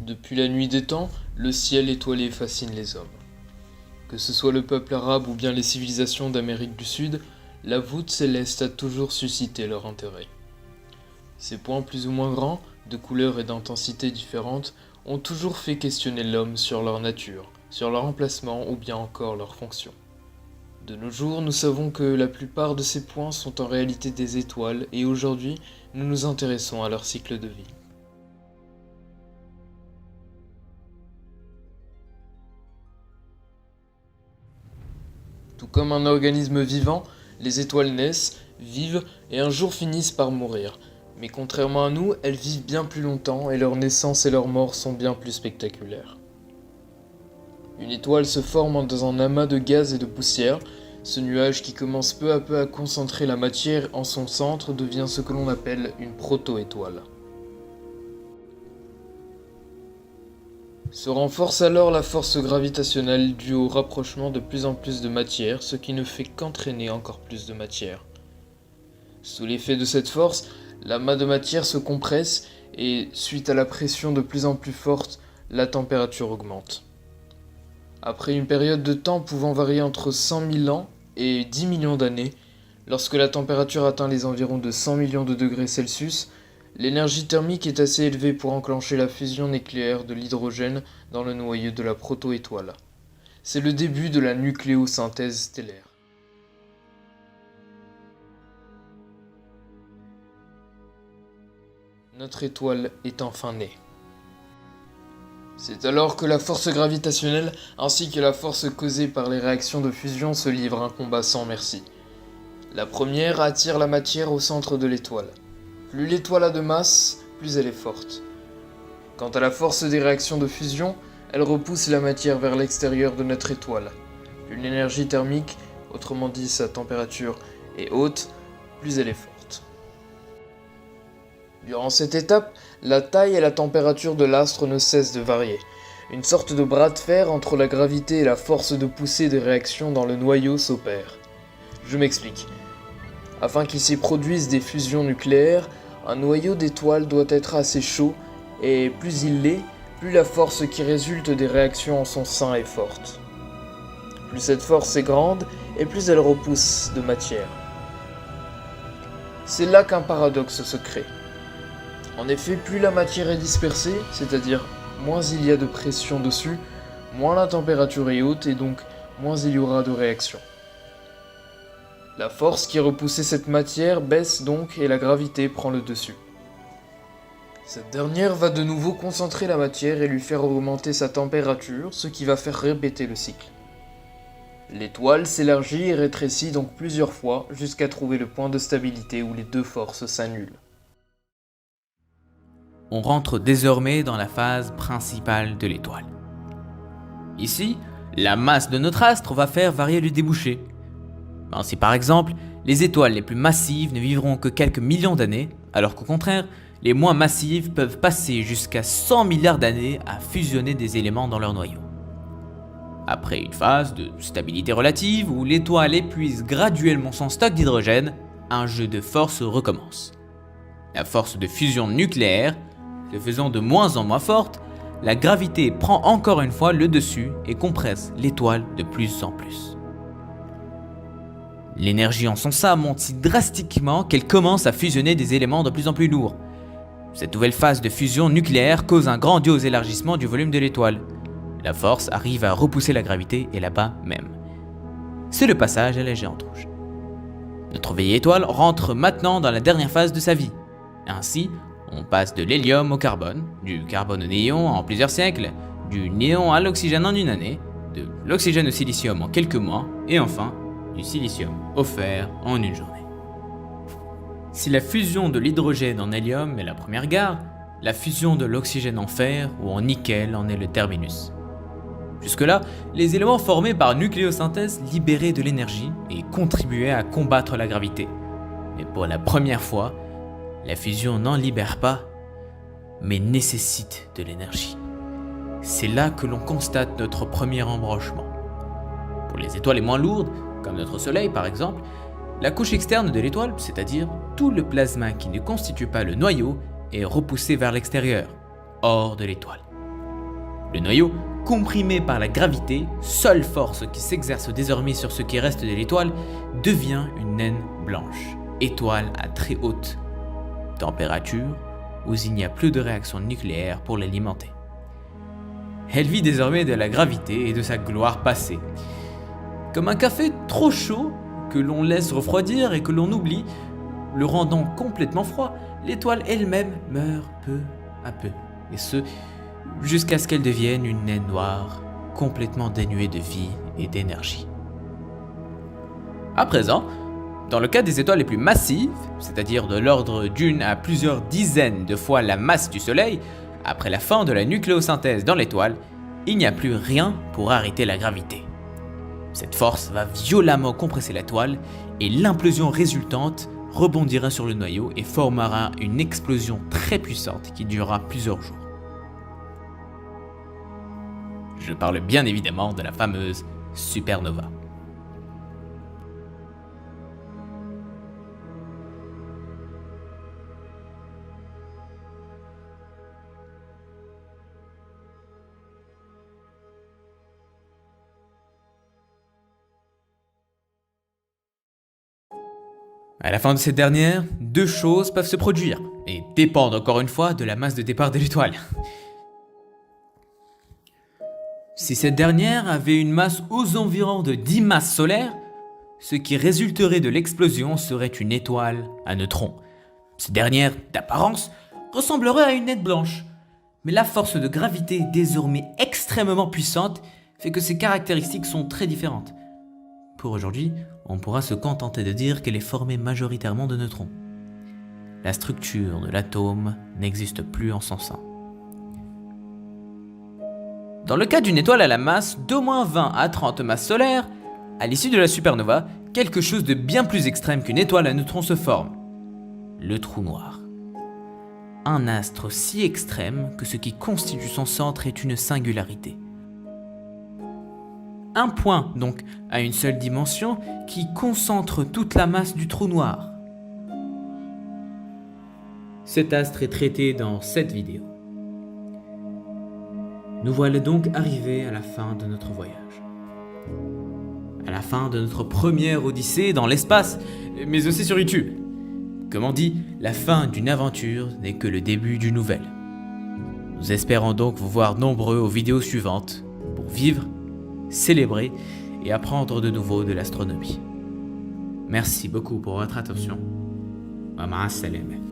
Depuis la nuit des temps, le ciel étoilé fascine les hommes. Que ce soit le peuple arabe ou bien les civilisations d'Amérique du Sud, la voûte céleste a toujours suscité leur intérêt. Ces points plus ou moins grands, de couleurs et d'intensité différentes, ont toujours fait questionner l'homme sur leur nature, sur leur emplacement ou bien encore leur fonction. De nos jours, nous savons que la plupart de ces points sont en réalité des étoiles et aujourd'hui, nous nous intéressons à leur cycle de vie. Tout comme un organisme vivant, les étoiles naissent, vivent et un jour finissent par mourir. Mais contrairement à nous, elles vivent bien plus longtemps et leur naissance et leur mort sont bien plus spectaculaires. Une étoile se forme dans un amas de gaz et de poussière. Ce nuage qui commence peu à peu à concentrer la matière en son centre devient ce que l'on appelle une proto-étoile. Se renforce alors la force gravitationnelle due au rapprochement de plus en plus de matière, ce qui ne fait qu'entraîner encore plus de matière. Sous l'effet de cette force, l'amas de matière se compresse et, suite à la pression de plus en plus forte, la température augmente. Après une période de temps pouvant varier entre 100 000 ans et 10 millions d'années, lorsque la température atteint les environs de 100 millions de degrés Celsius, l'énergie thermique est assez élevée pour enclencher la fusion nucléaire de l'hydrogène dans le noyau de la proto-étoile. C'est le début de la nucléosynthèse stellaire. Notre étoile est enfin née. C'est alors que la force gravitationnelle ainsi que la force causée par les réactions de fusion se livrent un combat sans merci. La première attire la matière au centre de l'étoile. Plus l'étoile a de masse, plus elle est forte. Quant à la force des réactions de fusion, elle repousse la matière vers l'extérieur de notre étoile. Plus l'énergie thermique, autrement dit sa température, est haute, plus elle est forte. Durant cette étape, la taille et la température de l'astre ne cessent de varier. Une sorte de bras de fer entre la gravité et la force de poussée des réactions dans le noyau s'opère. Je m'explique. Afin qu'il s'y produise des fusions nucléaires, un noyau d'étoile doit être assez chaud, et plus il l'est, plus la force qui résulte des réactions en son sein est forte. Plus cette force est grande, et plus elle repousse de matière. C'est là qu'un paradoxe se crée. En effet, plus la matière est dispersée, c'est-à-dire moins il y a de pression dessus, moins la température est haute et donc moins il y aura de réaction. La force qui repoussait cette matière baisse donc et la gravité prend le dessus. Cette dernière va de nouveau concentrer la matière et lui faire augmenter sa température, ce qui va faire répéter le cycle. L'étoile s'élargit et rétrécit donc plusieurs fois jusqu'à trouver le point de stabilité où les deux forces s'annulent. On rentre désormais dans la phase principale de l'étoile. Ici, la masse de notre astre va faire varier le débouché. Ainsi par exemple, les étoiles les plus massives ne vivront que quelques millions d'années, alors qu'au contraire, les moins massives peuvent passer jusqu'à 100 milliards d'années à fusionner des éléments dans leur noyau. Après une phase de stabilité relative où l'étoile épuise graduellement son stock d'hydrogène, un jeu de force recommence. La force de fusion nucléaire se faisant de moins en moins forte, la gravité prend encore une fois le dessus et compresse l'étoile de plus en plus. L'énergie en son sein monte si drastiquement qu'elle commence à fusionner des éléments de plus en plus lourds. Cette nouvelle phase de fusion nucléaire cause un grandiose élargissement du volume de l'étoile. La force arrive à repousser la gravité et là-bas même. C'est le passage à la géante rouge. Notre vieille étoile rentre maintenant dans la dernière phase de sa vie. Ainsi, on passe de l'hélium au carbone, du carbone au néon en plusieurs siècles, du néon à l'oxygène en une année, de l'oxygène au silicium en quelques mois, et enfin, du silicium au fer en une journée. Si la fusion de l'hydrogène en hélium est la première gare, la fusion de l'oxygène en fer ou en nickel en est le terminus. Jusque-là, les éléments formés par nucléosynthèse libéraient de l'énergie et contribuaient à combattre la gravité. Mais pour la première fois, la fusion n'en libère pas, mais nécessite de l'énergie. C'est là que l'on constate notre premier embranchement. Pour les étoiles les moins lourdes, comme notre Soleil par exemple, la couche externe de l'étoile, c'est-à-dire tout le plasma qui ne constitue pas le noyau, est repoussé vers l'extérieur, hors de l'étoile. Le noyau, comprimé par la gravité, seule force qui s'exerce désormais sur ce qui reste de l'étoile, devient une naine blanche, étoile à très haute température, où il n'y a plus de réaction nucléaire pour l'alimenter. Elle vit désormais de la gravité et de sa gloire passée. Comme un café trop chaud que l'on laisse refroidir et que l'on oublie, le rendant complètement froid, l'étoile elle-même meurt peu à peu, et ce, jusqu'à ce qu'elle devienne une naine noire, complètement dénuée de vie et d'énergie. À présent, dans le cas des étoiles les plus massives, c'est-à-dire de l'ordre d'une à plusieurs dizaines de fois la masse du Soleil, après la fin de la nucléosynthèse dans l'étoile, il n'y a plus rien pour arrêter la gravité. Cette force va violemment compresser la toile et l'implosion résultante rebondira sur le noyau et formera une explosion très puissante qui durera plusieurs jours. Je parle bien évidemment de la fameuse supernova. À la fin de cette dernière, deux choses peuvent se produire, et dépendent encore une fois de la masse de départ de l'étoile. Si cette dernière avait une masse aux environs de 10 masses solaires, ce qui résulterait de l'explosion serait une étoile à neutrons. Cette dernière, d'apparence, ressemblerait à une naine blanche, mais la force de gravité désormais extrêmement puissante fait que ses caractéristiques sont très différentes. Pour aujourd'hui, on pourra se contenter de dire qu'elle est formée majoritairement de neutrons. La structure de l'atome n'existe plus en son sein. Dans le cas d'une étoile à la masse d'au moins 20 à 30 masses solaires, à l'issue de la supernova, quelque chose de bien plus extrême qu'une étoile à neutrons se forme. Le trou noir. Un astre si extrême que ce qui constitue son centre est une singularité. Un point, donc, à une seule dimension, qui concentre toute la masse du trou noir. Cet astre est traité dans cette vidéo. Nous voilà donc arrivés à la fin de notre voyage. À la fin de notre première odyssée dans l'espace, mais aussi sur YouTube. Comme on dit, la fin d'une aventure n'est que le début d'une nouvelle. Nous espérons donc vous voir nombreux aux vidéos suivantes pour vivre, célébrer et apprendre de nouveau de l'astronomie. Merci beaucoup pour votre attention. Wa ma'a salama.